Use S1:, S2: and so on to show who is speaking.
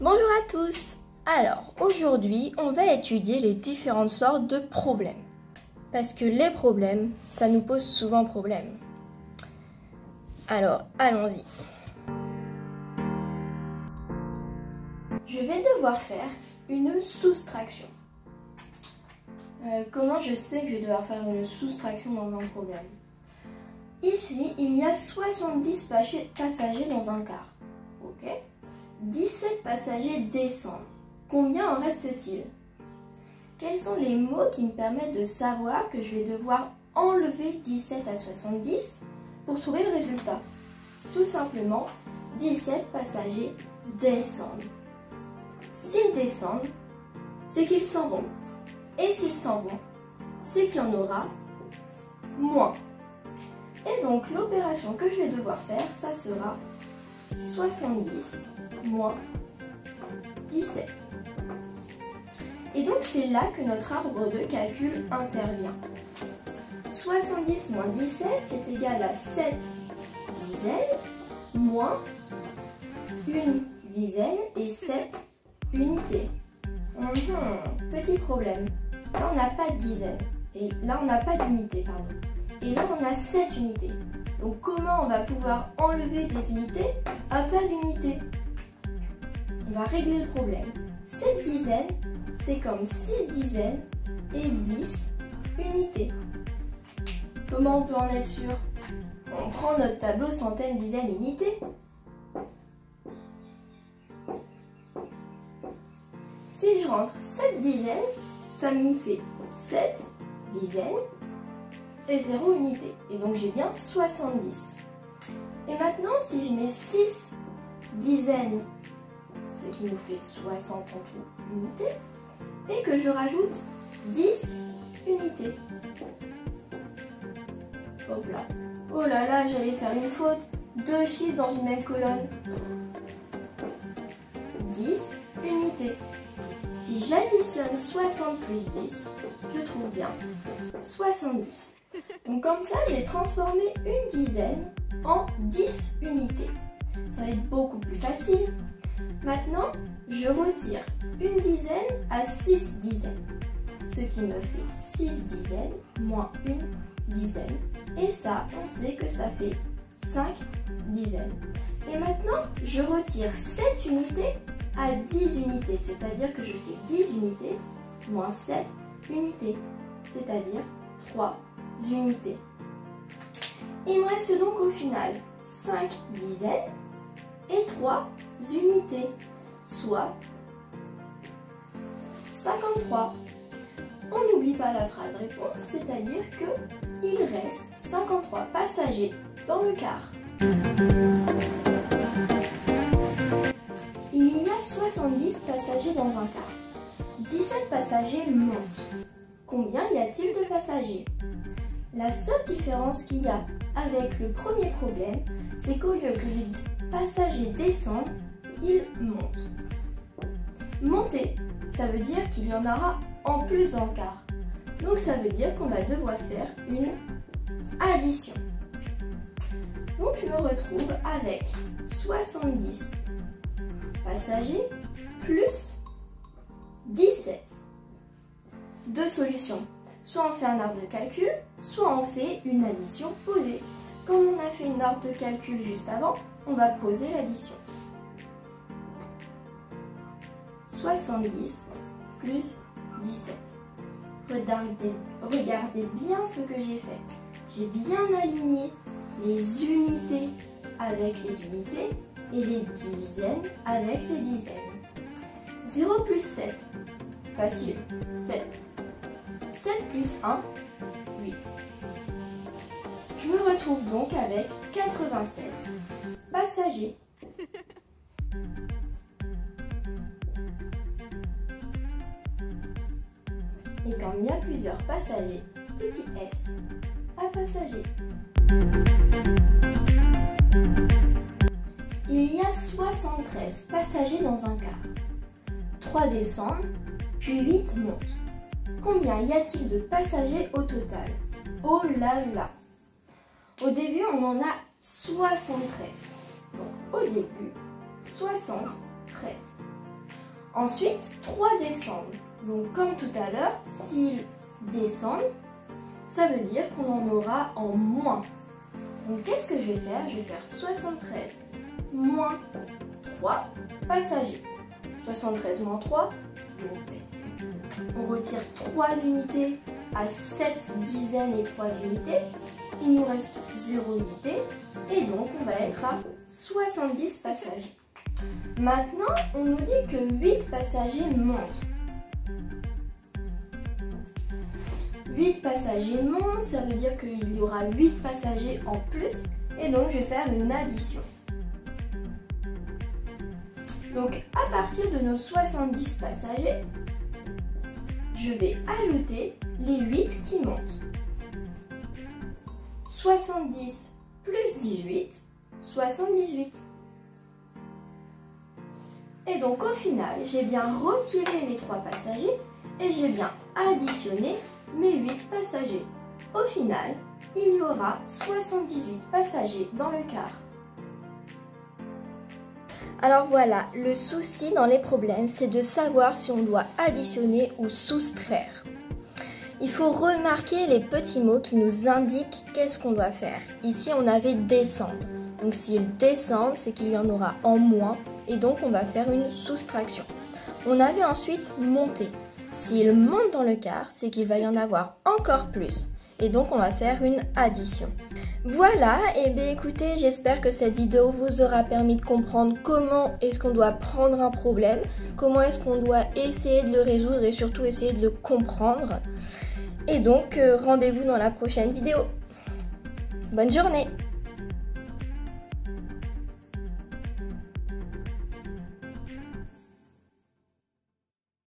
S1: Bonjour à tous. Alors, aujourd'hui, on va étudier les différentes sortes de problèmes. Parce que les problèmes, ça nous pose souvent problème. Alors, allons-y. Je vais devoir faire une soustraction. Comment je sais que je vais devoir faire une soustraction dans un problème? Ici, il y a 70 passagers dans un car. Ok. 17 passagers descendent. Combien en reste-t-il? Quels sont les mots qui me permettent de savoir que je vais devoir enlever 17 à 70 pour trouver le résultat? Tout simplement, 17 passagers descendent. S'ils descendent, c'est qu'ils s'en vont. Et s'ils s'en vont, c'est qu'il y en aura moins. Et donc l'opération que je vais devoir faire, ça sera 70 moins 17. Et donc c'est là que notre arbre de calcul intervient. 70 moins 17, c'est égal à 7 dizaines moins une dizaine et 7 unités. Petit problème. Là on n'a pas de dizaines. Et là on n'a pas d'unités, pardon. Et là on a 7 unités. Donc comment on va pouvoir enlever des unités à pas d'unités? On va régler le problème. 7 dizaines, c'est comme 6 dizaines et 10 unités. Comment on peut en être sûr? On prend notre tableau centaines, dizaines, unités. Si je rentre 7 dizaines, ça me fait 7 dizaines et 0 unité. Et donc j'ai bien 70. Et maintenant, si je mets 6 dizaines, ce qui nous fait 60 en tout unités, et que je rajoute 10 unités. Hop là. Oh là là, j'allais faire une faute. 2 chiffres dans une même colonne. 10 unités. Si j'additionne 60 plus 10, je trouve bien 70. Donc comme ça, j'ai transformé une dizaine en 10 unités. Ça va être beaucoup plus facile. Maintenant, je retire une dizaine à 6 dizaines. Ce qui me fait 6 dizaines moins une dizaine. Et ça, on sait que ça fait 5 dizaines. Et maintenant, je retire 7 unités à 10 unités. C'est-à-dire que je fais 10 unités moins 7 unités. C'est-à-dire 3 unités. Il me reste donc au final 5 dizaines et 3 unités, soit 53. On n'oublie pas la phrase réponse, c'est-à-dire qu'il reste 53 passagers dans le car. Il y a 70 passagers dans un car. 17 passagers montent. Combien y a-t-il de passagers? La seule différence qu'il y a avec le premier problème, c'est qu'au lieu que les passagers descendent, ils montent. Monter, ça veut dire qu'il y en aura en plus dans le car. Donc ça veut dire qu'on va devoir faire une addition. Donc je me retrouve avec 70 passagers plus 17. Deux solutions. Soit on fait un arbre de calcul, soit on fait une addition posée. Comme on a fait une arbre de calcul juste avant, on va poser l'addition. 70 plus 17. Regardez bien ce que j'ai fait. J'ai bien aligné les unités avec les unités et les dizaines avec les dizaines. 0 plus 7. Facile. 7. 7 plus 1, 8. Je me retrouve donc avec 87 passagers. Et quand il y a plusieurs passagers, petit s, à passager. Il y a 73 passagers dans un car. 3 descendent, puis 8 montent. Combien y a-t-il de passagers au total? Oh là là! Au début, on en a 73. Donc, au début, 73. Ensuite, 3 descendent. Donc comme tout à l'heure, s'ils descendent, ça veut dire qu'on en aura en moins. Donc qu'est-ce que je vais faire? Je vais faire 73 moins 3 passagers. 73 moins 3, donc on retire 3 unités à 7 dizaines et 3 unités. Il nous reste 0 unité et donc on va être à 70 passagers. Maintenant, on nous dit que 8 passagers montent. 8 passagers montent, ça veut dire qu'il y aura 8 passagers en plus et donc je vais faire une addition. Donc à partir de nos 70 passagers, je vais ajouter les 8 qui montent. 70 plus 18, 78. Et donc au final, j'ai bien retiré mes 3 passagers et j'ai bien additionné mes 8 passagers. Au final, il y aura 78 passagers dans le car. Alors voilà, le souci dans les problèmes, c'est de savoir si on doit additionner ou soustraire. Il faut remarquer les petits mots qui nous indiquent qu'est-ce qu'on doit faire. Ici, on avait descendre. Donc s'ils descendent, c'est qu'il y en aura en moins et donc on va faire une soustraction. On avait ensuite monter. S'ils montent dans le quart, c'est qu'il va y en avoir encore plus et donc on va faire une addition. Voilà, et bien écoutez, j'espère que cette vidéo vous aura permis de comprendre comment est-ce qu'on doit prendre un problème, comment est-ce qu'on doit essayer de le résoudre et surtout essayer de le comprendre. Et donc, rendez-vous dans la prochaine vidéo. Bonne journée!